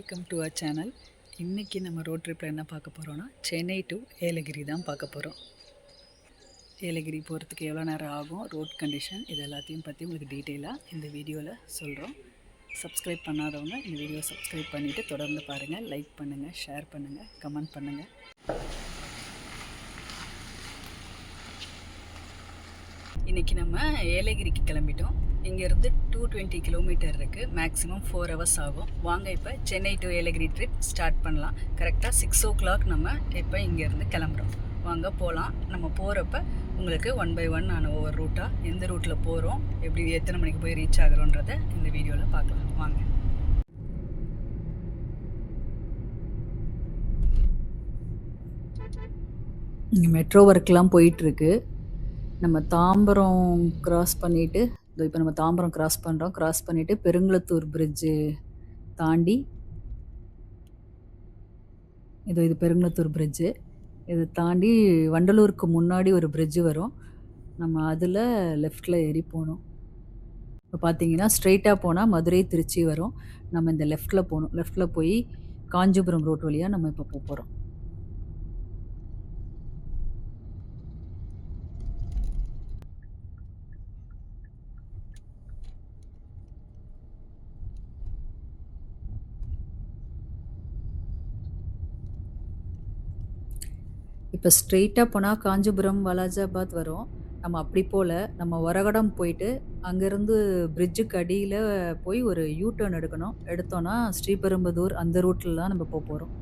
Welcome to our channel. இன்றைக்கி நம்ம road ட்ரிப்பில் என்ன பார்க்க போகிறோன்னா, சென்னை டு ஏலகிரி தான் பார்க்க போகிறோம். ஏலகிரி போகிறதுக்கு எவ்வளோ நேரம் ஆகும், ரோட் கண்டிஷன், இது எல்லாத்தையும் பற்றி உங்களுக்கு டீட்டெயிலாக இந்த வீடியோவில் சொல்கிறோம். சப்ஸ்கிரைப் பண்ணாதவங்க இந்த வீடியோ சப்ஸ்கிரைப் பண்ணிவிட்டு தொடர்ந்து பாருங்கள். லைக் பண்ணுங்கள், ஷேர் பண்ணுங்கள், கமெண்ட் பண்ணுங்கள். இன்றைக்கி நம்ம ஏலகிரிக்கு கிளம்பிட்டோம். இங்கேருந்து 220 கிலோமீட்டர் இருக்குது. மேக்ஸிமம் 4 ஹவர்ஸ் ஆகும். வாங்க இப்போ Chennai to Yelagiri trip start பண்ணலாம். கரெக்டாக 6 o'clock நம்ம இப்போ இங்கேருந்து கிளம்புறோம். வாங்க போகலாம். நம்ம போகிறப்ப உங்களுக்கு 1 by 1 நான் ஒவ்வொரு ரூட்டாக எந்த ரூட்டில் போகிறோம், எப்படி எத்தனை மணிக்கு போய் ரீச் ஆகிறோன்றதை இந்த வீடியோவில் பார்க்கலாம். வாங்க. இங்கே மெட்ரோ ஒர்க்லாம் போயிட்டுருக்கு. நம்ம தாம்பரம் கிராஸ் பண்ணிவிட்டு இப்போ நம்ம தாம்பரம் கிராஸ் பண்ணுறோம். கிராஸ் பண்ணிவிட்டு பெருங்குளத்தூர் பிரிட்ஜு தாண்டி இது பெருங்குளத்தூர் பிரிட்ஜு. இது தாண்டி வண்டலூருக்கு முன்னாடி ஒரு பிரிட்ஜு வரும். நம்ம அதில் லெஃப்டில் ஏறி போகணும். இப்போ பார்த்தீங்கன்னா ஸ்ட்ரெயிட்டாக போனால் மதுரை திருச்சி வரும். நம்ம இந்த லெஃப்டில் போகணும். லெஃப்டில் போய் காஞ்சிபுரம் ரோட் வழியாக நம்ம இப்போ போகிறோம். இப்போ ஸ்ட்ரெயிட்டாக போனால் காஞ்சிபுரம் வாலாஜாபாத் வரும். நம்ம அப்படி போல் நம்ம ஒரகடம் போயிட்டு அங்கேருந்து பிரிட்ஜுக்கு அடியில் போய் ஒரு யூ டர்ன் எடுக்கணும். எடுத்தோன்னா ஸ்ரீபெரும்புதூர் அந்த ரூட்டில் தான் நம்ம போகிறோம்.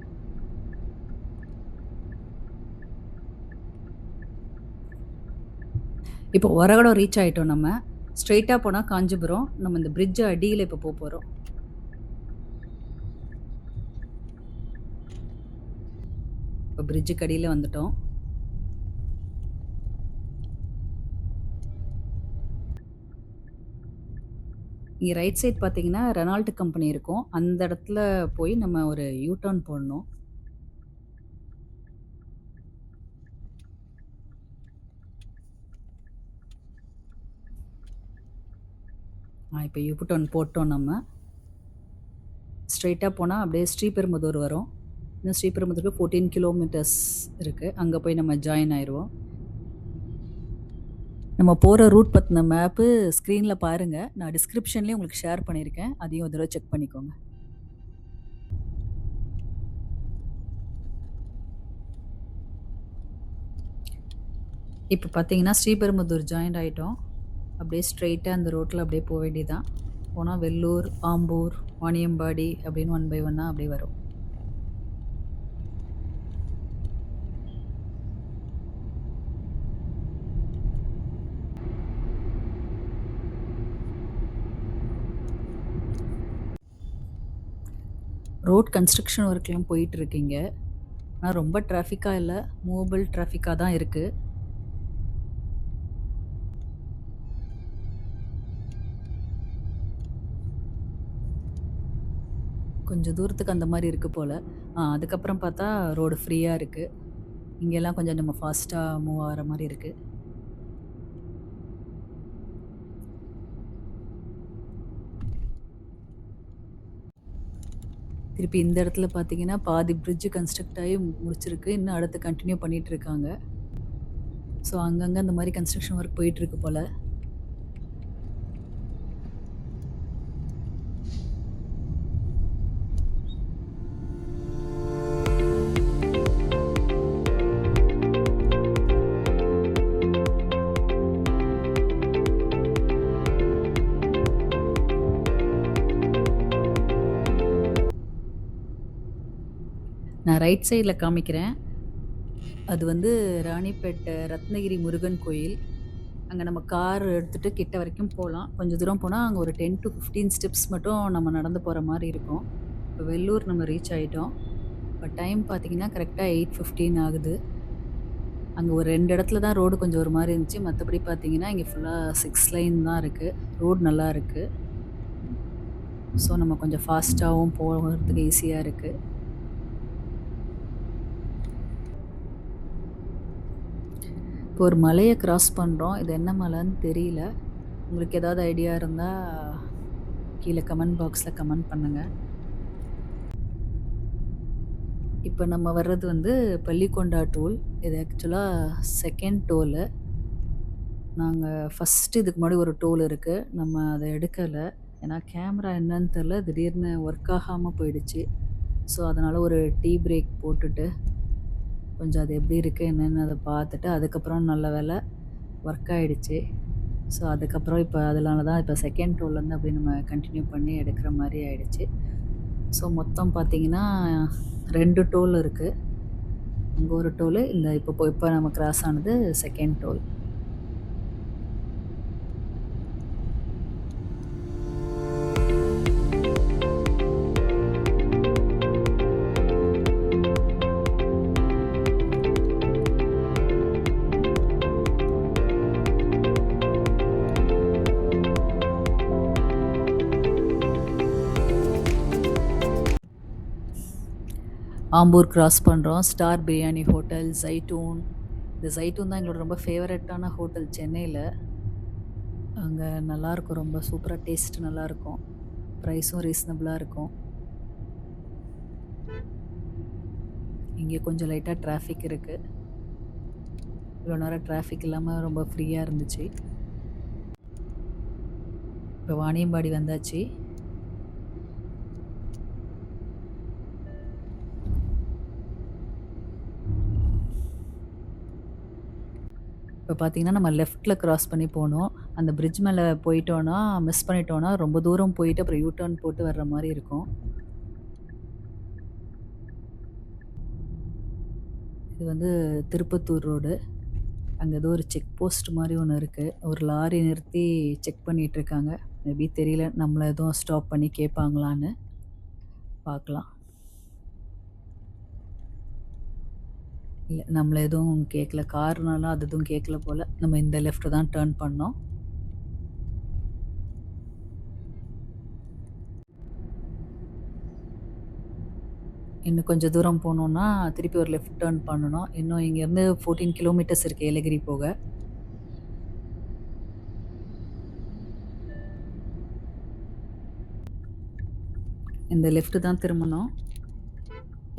இப்போ ஒரகடம் ரீச் ஆகிட்டோம். நம்ம ஸ்ட்ரெயிட்டாக போனால் காஞ்சிபுரம். நம்ம இந்த பிரிட்ஜு அடியில் இப்போ போகிறோம். இப்போ பிரிட்ஜுக்கு அடியில் வந்துட்டோம். இங்கே ரைட் சைட் பார்த்தீங்கன்னா ரெனால்ட் கம்பெனி இருக்கும். அந்த இடத்துல போய் நம்ம ஒரு யூ டர்ன் போடணும். இப்போ யூ டர்ன் போட்டோம். நம்ம ஸ்ட்ரெயிட்டாக போனால் அப்படியே ஸ்ரீபெரும்புதூர் வரும். இன்னும் ஸ்ரீபெரும்புதூருக்கு 14 கிலோமீட்டர்ஸ் இருக்குது. அங்கே போய் நம்ம ஜாயின் ஆயிடுவோம். நம்ம போகிற ரூட் பற்றின மேப்பு ஸ்க்ரீனில் பாருங்கள். நான் டிஸ்கிரிப்ஷன்லேயே உங்களுக்கு ஷேர் பண்ணியிருக்கேன். அதையும் ஒரு தடவை செக் பண்ணிக்கோங்க. இப்போ பார்த்தீங்கன்னா ஸ்ரீபெரும்புதூர் ஜாயின் ஆகிட்டோம். அப்படியே ஸ்ட்ரெயிட்டாக அந்த ரோட்டில் அப்படியே போக வேண்டியதான். போனால் வெள்ளூர், ஆம்பூர், வாணியம்பாடி அப்படின்னு 1 by 1 அப்படியே வரும். ரோட் கன்ஸ்ட்ரக்ஷன் ஒர்க்லாம் போயிட்டுருக்கீங்க. ஆனால் ரொம்ப டிராஃபிக்காக இல்லை, மூவபிள் டிராஃபிக்காக தான் இருக்குது. கொஞ்சம் தூரத்துக்கு அந்த மாதிரி இருக்குது போல். அதுக்கப்புறம் பார்த்தா ரோடு ஃப்ரீயாக இருக்குது. இங்கெல்லாம் கொஞ்சம் நம்ம ஃபாஸ்ட்டாக மூவ் ஆகிற மாதிரி இருக்குது. திருப்பி இந்த இடத்துல பார்த்தீங்கன்னா பாதி பிரிட்ஜு கன்ஸ்ட்ரக்ட் ஆகி முடிச்சிருக்கு. இன்னும் அடுத்து கண்டினியூ பண்ணிகிட்ருக்காங்க. ஸோ அங்கங்கே அந்த மாதிரி கன்ஸ்ட்ரக்ஷன் ஒர்க் போயிட்டுருக்கு போல். நான் ரைட் சைடில் காமிக்கிறேன். அது வந்து ராணிப்பேட்டை ரத்னகிரி முருகன் கோயில். அங்கே நம்ம கார் எடுத்துகிட்டு கிட்ட வரைக்கும் போகலாம். கொஞ்சம் தூரம் போனால் அங்கே ஒரு 10 to 15 ஸ்டெப்ஸ் மட்டும் நம்ம நடந்து போகிற மாதிரி இருக்கும். இப்போ வெள்ளூர் நம்ம ரீச் ஆகிட்டோம். இப்போ டைம் பார்த்திங்கன்னா கரெக்டாக 8:15 ஆகுது. அங்கே ஒரு 2 இடத்துல தான் ரோடு கொஞ்சம் ஒரு மாதிரி இருந்துச்சு. மற்றபடி பார்த்திங்கன்னா இங்கே ஃபுல்லாக 6 லைன் தான் இருக்குது. ரோடு நல்லா இருக்குது. ஸோ நம்ம கொஞ்சம் ஃபாஸ்ட்டாகவும் போகிறதுக்கு ஈஸியாக இருக்குது. இப்போ ஒரு மலையை கிராஸ் பண்ணுறோம். இது என்ன மலைன்னு தெரியல. உங்களுக்கு ஏதாவது ஐடியா இருந்தால் கீழே கமெண்ட் பாக்ஸில் கமெண்ட் பண்ணுங்கள். இப்போ நம்ம வர்றது வந்து பள்ளிக்கொண்டா டோல். இது ஆக்சுவலாக செகண்ட் டோலு. நாங்கள் ஃபஸ்ட்டு இதுக்கு முன்னாடி ஒரு டோல் இருக்குது, நம்ம அதை எடுக்கலை. ஏன்னா கேமரா என்னன்னு தெரில, திடீர்னு ஒர்க் ஆகாமல் போயிடுச்சு. ஸோ அதனால் ஒரு டீ பிரேக் போட்டுட்டு கொஞ்சம் அது எப்படி இருக்குது என்னென்னு அதை பார்த்துட்டு அதுக்கப்புறம் நல்ல வேலை ஒர்க் ஆகிடுச்சு. ஸோ அதுக்கப்புறம் இப்போ அதனால தான் இப்போ செகண்ட் டோல்லேருந்து அப்படி நம்ம கண்டினியூ பண்ணி எடுக்கிற மாதிரி ஆயிடுச்சு. ஸோ மொத்தம் பார்த்தீங்கன்னா 2 டோல் இருக்குது. அங்கே ஒரு டோலு, இந்த இப்போ நம்ம கிராஸ் ஆனது செகண்ட் டோல். ஆம்பூர் கிராஸ் பண்ணுறோம். Star biryani hotel, Zaitoon. இந்த ஜைட்டூன் தான் எங்களோட ரொம்ப ஃபேவரட்டான ஹோட்டல் சென்னையில். அங்கே நல்லாயிருக்கும், ரொம்ப சூப்பராக, டேஸ்ட் நல்லாயிருக்கும், ப்ரைஸும் ரீசனபிளாக இருக்கும். இங்கே கொஞ்சம் லைட்டாக டிராஃபிக் இருக்குது. இவ்வளோ நேரம் டிராஃபிக் இல்லாமல் ரொம்ப ஃப்ரீயாக இருந்துச்சு. இப்போ வாணியம்பாடி வந்தாச்சு. இப்போ பார்த்தீங்கன்னா நம்ம லெஃப்ட்டில் கிராஸ் பண்ணி போகணும். அந்த பிரிட்ஜ் மேலே போயிட்டோன்னா, மிஸ் பண்ணிட்டோன்னா ரொம்ப தூரம் போயிட்டு அப்புறம் யூ டர்ன் போட்டு வர்ற மாதிரி இருக்கும். இது வந்து திருப்பத்தூர் ரோடு. அங்கே ஏதோ ஒரு செக் போஸ்ட் மாதிரி ஒன்று இருக்குது. ஒரு லாரி நிறுத்தி செக் பண்ணிகிட்ருக்காங்க. மேபி தெரியல, நம்மளை எதுவும் ஸ்டாப் பண்ணி கேட்பாங்களான்னு பார்க்கலாம். இல்லை, நம்மளை எதுவும் கேட்கல, கார்னாலும் அது எதுவும் கேட்கல போல். நம்ம இந்த லெஃப்ட்டு தான் டேர்ன் பண்ணோம். இன்னும் கொஞ்சம் தூரம் போனோன்னா திருப்பி ஒரு லெஃப்ட் டேர்ன் பண்ணணும். இன்னும் இங்கேருந்து 14 கிலோமீட்டர்ஸ் இருக்குது ஏலகிரி போக. இந்த லெஃப்ட்டு தான் திரும்பணும்.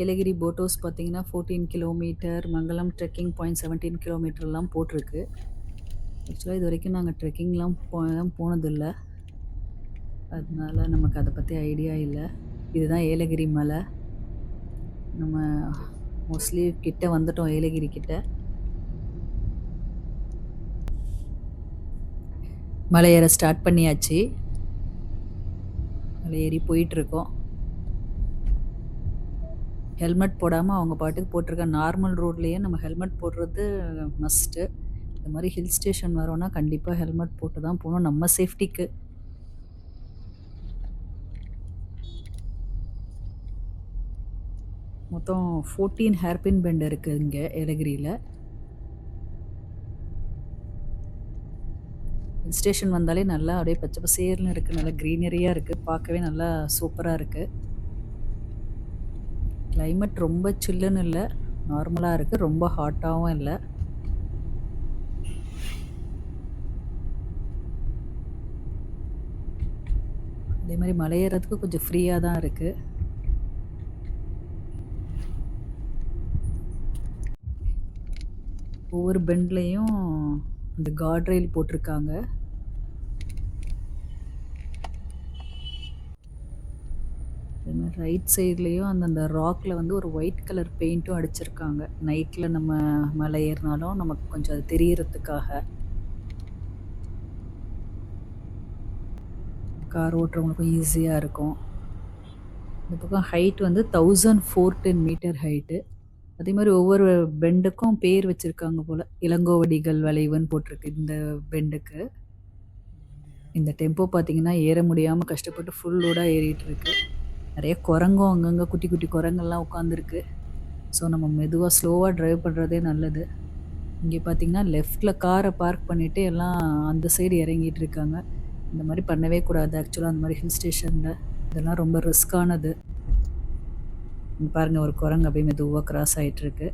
ஏலகிரி போட் ஹவுஸ் பார்த்தீங்கன்னா 14 கிலோமீட்டர், மங்களம் ட்ரெக்கிங் பாயிண்ட் 17 கிலோமீட்டர்லாம் போட்டிருக்கு. ஆக்சுவலாக இது வரைக்கும் நாங்கள் ட்ரெக்கிங்லாம் போனதில்லை, அதனால நமக்கு அதை பற்றி ஐடியா இல்லை. இதுதான் ஏலகிரி மலை. நம்ம மோஸ்ட்லி கிட்ட வந்துட்டோம், ஏலகிரி கிட்ட. மலை ஏற ஸ்டார்ட் பண்ணியாச்சு. மலை ஏறி போயிட்டுருக்கோம். ஹெல்மெட் போடாமல் அவங்க பாட்டுக்கு போட்டிருக்க நார்மல் ரோட்லேயே நம்ம ஹெல்மெட் போடுறது மஸ்ட்டு. இந்த மாதிரி ஹில் ஸ்டேஷன் வரோன்னா கண்டிப்பாக ஹெல்மெட் போட்டு தான் போகணும், நம்ம சேஃப்டிக்கு. மொத்தம் 14 ஹேர்பின் பெண்ட் இருக்குது இங்கே ஏலகிரியில். ஹில் ஸ்டேஷன் வந்தாலே நல்லா அப்படியே பச்சை பசேர்னு இருக்குது, நல்லா க்ரீனரியாக இருக்குது, பார்க்கவே நல்லா சூப்பராக இருக்குது. கிளைமேட் ரொம்ப சில்லுன்னு இல்லை, நார்மலாக இருக்குது, ரொம்ப ஹாட்டாகவும் இல்லை. அதே மாதிரி மலையேறதுக்கு கொஞ்சம் ஃப்ரீயாக தான் இருக்குது. ஒவ்வொரு பெண்ட்லேயும் இந்த கார்ட் ரயில் போட்டிருக்காங்க. அதேமாதிரி ரைட் சைட்லேயும் அந்தந்த ராக்கில் வந்து ஒரு ஒயிட் கலர் பெயிண்ட்டும் அடிச்சிருக்காங்க. நைட்டில் நம்ம மலை ஏறினாலும் நமக்கு கொஞ்சம் அது தெரியறதுக்காக. கார் ஓட்டுறவங்களுக்கும் ஈஸியாக இருக்கும். இந்த பக்கம் ஹைட் வந்து 1410 மீட்டர் ஹைட்டு. அதே மாதிரி ஒவ்வொரு பெண்டுக்கும் பேர் வச்சுருக்காங்க போல். இளங்கோவடிகள் வளைவுன்னு போட்டிருக்கு இந்த பெண்டுக்கு. இந்த டெம்போ பார்த்தீங்கன்னா ஏற முடியாமல் கஷ்டப்பட்டு ஃபுல் லோடாக ஏறிட்டுருக்கு. நிறைய குரங்கும் அங்கங்கே குட்டி குட்டி குரங்கெல்லாம் உட்காந்துருக்கு. ஸோ நம்ம மெதுவாக ஸ்லோவாக ட்ரைவ் பண்ணுறதே நல்லது. இங்கே பார்த்தீங்கன்னா லெஃப்டில் காரை பார்க் பண்ணிவிட்டு எல்லாம் அந்த சைடு இறங்கிட்டு இருக்காங்க. இந்த மாதிரி பண்ணவே கூடாது ஆக்சுவலாக. அந்த மாதிரி ஹில் ஸ்டேஷனில் இதெல்லாம் ரொம்ப ரிஸ்க்கானது. பாருங்கள், ஒரு குரங்கு அப்படியே மெதுவாக கிராஸ் ஆகிட்டுருக்கு.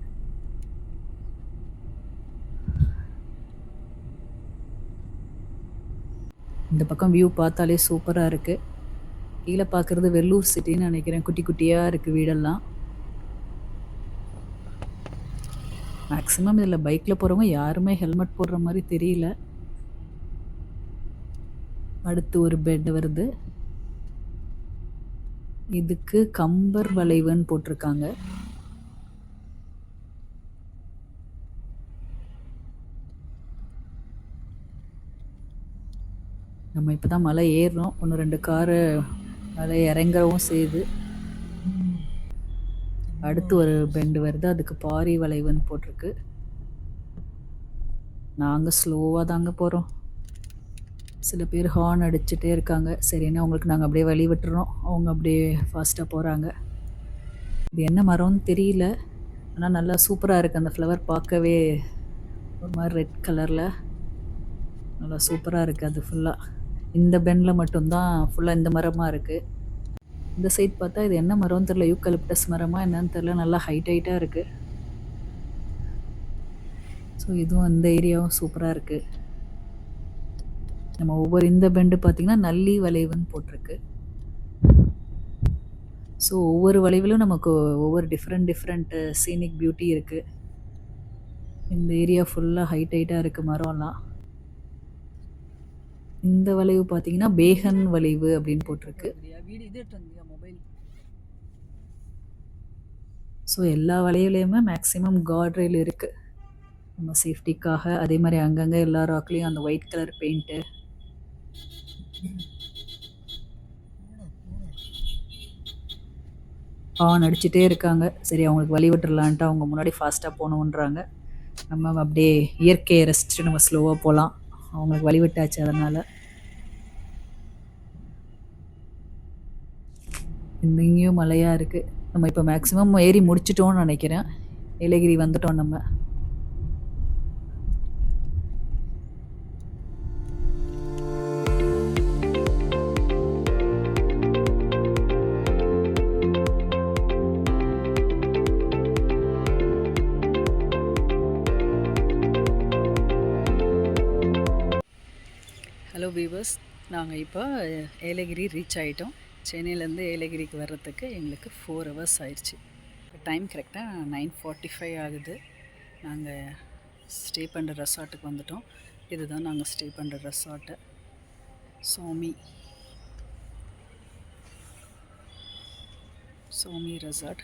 இந்த பக்கம் வியூ பார்த்தாலே சூப்பராக இருக்குது. கீழே பார்க்குறது வெள்ளூர் சிட்டின்னு நினைக்கிறேன். குட்டி குட்டியாக இருக்குது வீடெல்லாம். மேக்ஸிமம் இதில் பைக்கில் போகிறவங்க யாருமே ஹெல்மெட் போடுற மாதிரி தெரியல. அடுத்து ஒரு பெட் வருது. இதுக்கு கம்பர் வளைவுன்னு போட்டிருக்காங்க. நம்ம இப்போ தான் மலை ஏறுறோம். 1-2 காரு மலை இறங்கவும் செய்யுது. அடுத்து ஒரு பெண்டு வருது. அதுக்கு பாரி வளைவுன்னு போட்டிருக்கு. நாங்கள் ஸ்லோவாக தாங்க போகிறோம். சில பேர் ஹார்ன் அடிச்சுட்டே இருக்காங்க. சரின்னா அவங்களுக்கு நாங்கள் அப்படியே வழி விட்டுறோம். அவங்க அப்படியே ஃபாஸ்ட்டாக போகிறாங்க. இது என்ன மரம்னு தெரியல, ஆனால் நல்லா சூப்பராக இருக்குது. அந்த ஃப்ளவர் பார்க்கவே ஒரு மாதிரி ரெட் கலரில் நல்லா சூப்பராக இருக்குது. அது ஃபுல்லாக இந்த பெண்டில் மட்டும்தான் ஃபுல்லாக இந்த மரமாக இருக்குது. இந்த சைட் பார்த்தா இது என்ன மரம்னு தெரில, யூக்கலிப்டஸ் மரமா என்னன்னு தெரில. நல்லா ஹைட்டாக இருக்குது. ஸோ இதுவும் இந்த ஏரியாவும் சூப்பராக இருக்குது. நம்ம ஒவ்வொரு இந்த பெண்டு பார்த்திங்கன்னா நல்லி வளைவுன்னு போட்டிருக்கு. ஸோ ஒவ்வொரு வளைவிலும் நமக்கு ஒவ்வொரு டிஃப்ரெண்ட் சீனிக் பியூட்டி இருக்குது. இந்த ஏரியா ஃபுல்லாக ஹைட்டாக இருக்குது மரம்லாம். இந்த வளைவு பார்த்தீங்கன்னா பேகன் வளைவு அப்படின்னு போட்டிருக்கு. ஸோ எல்லா வளைவுலையுமே மேக்ஸிமம் கார்ட் ரெயில் இருக்குது நம்ம சேஃப்டிக்காக. அதே மாதிரி அங்கங்கே எல்லா ராக்லேயும் அந்த ஒயிட் கலர் பெயிண்ட்டு. ஹார்ன் அடிச்சுட்டே இருக்காங்க. சரி அவங்களுக்கு வழி விட்டுறலான்ட்டு அவங்க முன்னாடி ஃபாஸ்ட்டாக போகணுன்றாங்க. நம்ம அப்படியே இயற்கையை ரசிச்சுட்டு நம்ம ஸ்லோவாக போகலாம். அவங்களுக்கு வழி விட்டாச்சு. அதனால் இங்கேயும் மழையாக இருக்குது. நம்ம இப்போ மேக்ஸிமம் ஏறி முடிச்சிட்டோம்னு நினைக்கிறேன். ஏலகிரி வந்துட்டோம் நம்ம. ஹலோ வீவர்ஸ், நாங்கள் இப்போ ஏலகிரி ரீச் ஆகிட்டோம். சென்னையிலேருந்து ஏலகிரிக்கு வர்றதுக்கு எங்களுக்கு 4 ஹவர்ஸ் ஆயிடுச்சு. இப்போ டைம் கரெக்டாக 9:45 ஆகுது. நாங்கள் ஸ்டே பண்ணுற ரெசார்ட்டுக்கு வந்துட்டோம். இதுதான் நாங்கள் ஸ்டே பண்ணுற ரெசார்ட்டு, சோமி ரெசார்ட்.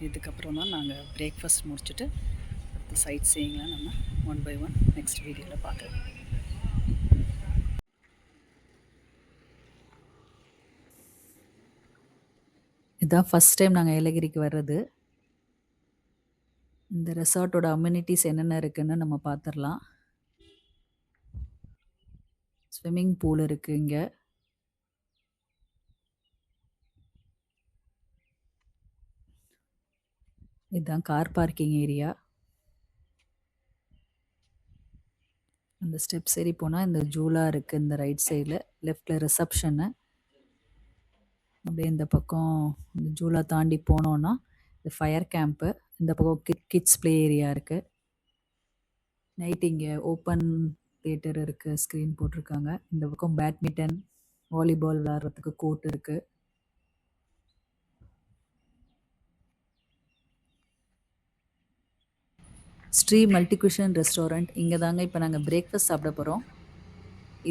இதுக்கப்புறம் தான் நாங்கள் பிரேக்ஃபாஸ்ட் முடிச்சுட்டு அடுத்த சைட் சீயிங்லாம் நம்ம 1 by 1 நெக்ஸ்ட் வீடியோவில் பார்க்கலாம். இதுதான் ஃபஸ்ட் டைம் நாங்கள் ஏலகிரிக்கு வர்றது. இந்த ரெசார்ட்டோட அம்யூனிட்டிஸ் என்னென்ன இருக்குன்னு நம்ம பார்த்துடலாம். ஸ்விம்மிங் பூல் இருக்குது இங்கே. இதுதான் கார் பார்க்கிங் ஏரியா. அந்த ஸ்டெப்ஸ் ஏறி போனால் இந்த ஜூலா இருக்குது. இந்த ரைட் சைடில் லெஃப்டில் ரிசப்ஷனு. அப்படியே இந்த பக்கம் இந்த ஜூலா தாண்டி போனோன்னா இந்த ஃபயர் கேம்ப்பு. இந்த பக்கம் கிட்ஸ் ப்ளே ஏரியா இருக்குது. நைட் இங்கே ஓப்பன் தியேட்டர் இருக்குது, ஸ்க்ரீன் போட்டிருக்காங்க. இந்த பக்கம் பேட்மிண்டன், வாலிபால் விளாட்றதுக்கு கோர்ட் இருக்குது. ஸ்ரீ மல்டிகுஷன் ரெஸ்டாரண்ட். இங்கே தாங்க இப்போ நாங்கள் பிரேக்ஃபாஸ்ட் சாப்பிட போகிறோம்.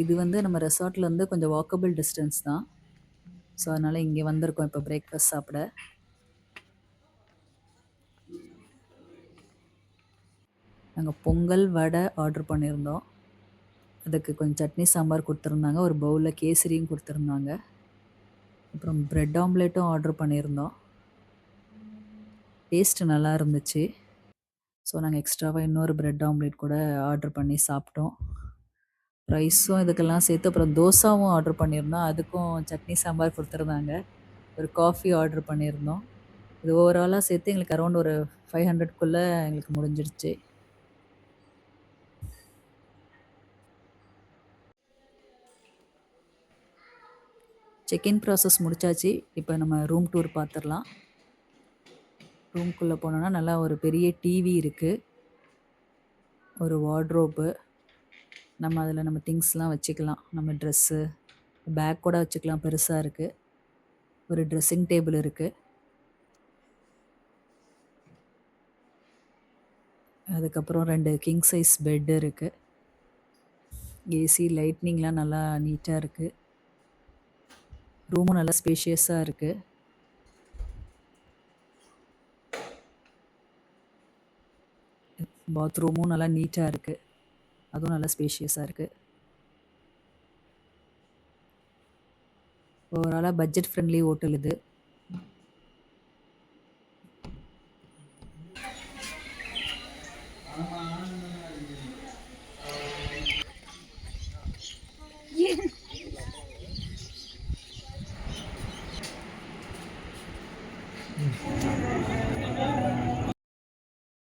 இது வந்து நம்ம ரெசார்ட்லேருந்து கொஞ்சம் வாக்கபிள் டிஸ்டன்ஸ் தான். ஸோ அதனால் இங்கே வந்திருக்கோம் இப்போ பிரேக்ஃபாஸ்ட் சாப்பிட. நாங்கள் பொங்கல், வடை ஆர்டர் பண்ணியிருந்தோம். அதுக்கு கொஞ்சம் சட்னி சாம்பார் கொடுத்துருந்தாங்க. ஒரு பவுலில் கேசரியும் கொடுத்துருந்தாங்க. அப்புறம் ப்ரெட் ஆம்லேட்டும் ஆர்டர் பண்ணியிருந்தோம். டேஸ்ட்டு நல்லா இருந்துச்சு. ஸோ நாங்கள் எக்ஸ்ட்ராவாக இன்னொரு ப்ரெட் ஆம்லேட் கூட ஆர்டர் பண்ணி சாப்பிட்டோம். ரைஸும் இதுக்கெல்லாம் சேர்த்து அப்புறம் தோசாவும் ஆர்டர் பண்ணியிருந்தோம். அதுக்கும் சட்னி சாம்பார் கொடுத்துருந்தாங்க. ஒரு காஃபி ஆர்டர் பண்ணியிருந்தோம். இது ஓவராலாக சேர்த்து எங்களுக்கு அரௌண்ட் ஒரு 500க்குள்ளே எங்களுக்கு முடிஞ்சிடுச்சு. செக்இன் ப்ராசஸ் முடிச்சாச்சு. இப்போ நம்ம ரூம் டூர் பார்த்துடலாம். ரூம்குள்ளே போனோன்னா நல்லா ஒரு பெரிய டிவி இருக்குது, ஒரு வார்ட்ரோப்பு. நம்ம அதில் நம்ம திங்ஸ்லாம் வச்சுக்கலாம். நம்ம ட்ரெஸ்ஸு, பேக் கூட வச்சுக்கலாம், பெருசாக இருக்குது. ஒரு ட்ரெஸ்ஸிங் டேபிள் இருக்குது. அதுக்கப்புறம் 2 கிங் சைஸ் பெட் இருக்கு. ஏசி, லைட்னிங்லாம் நல்லா நீட்டா இருக்கு. ரூமும் நல்லா ஸ்பேஷியஸா இருக்கு. பாத்ரூமும் நல்லா நீட்டா இருக்கு. அதுவும் நல்லா ஸ்பேஷியஸா இருக்கு. ஓவராலா பட்ஜெட் ஃப்ரெண்ட்லி ஹோட்டல் இது.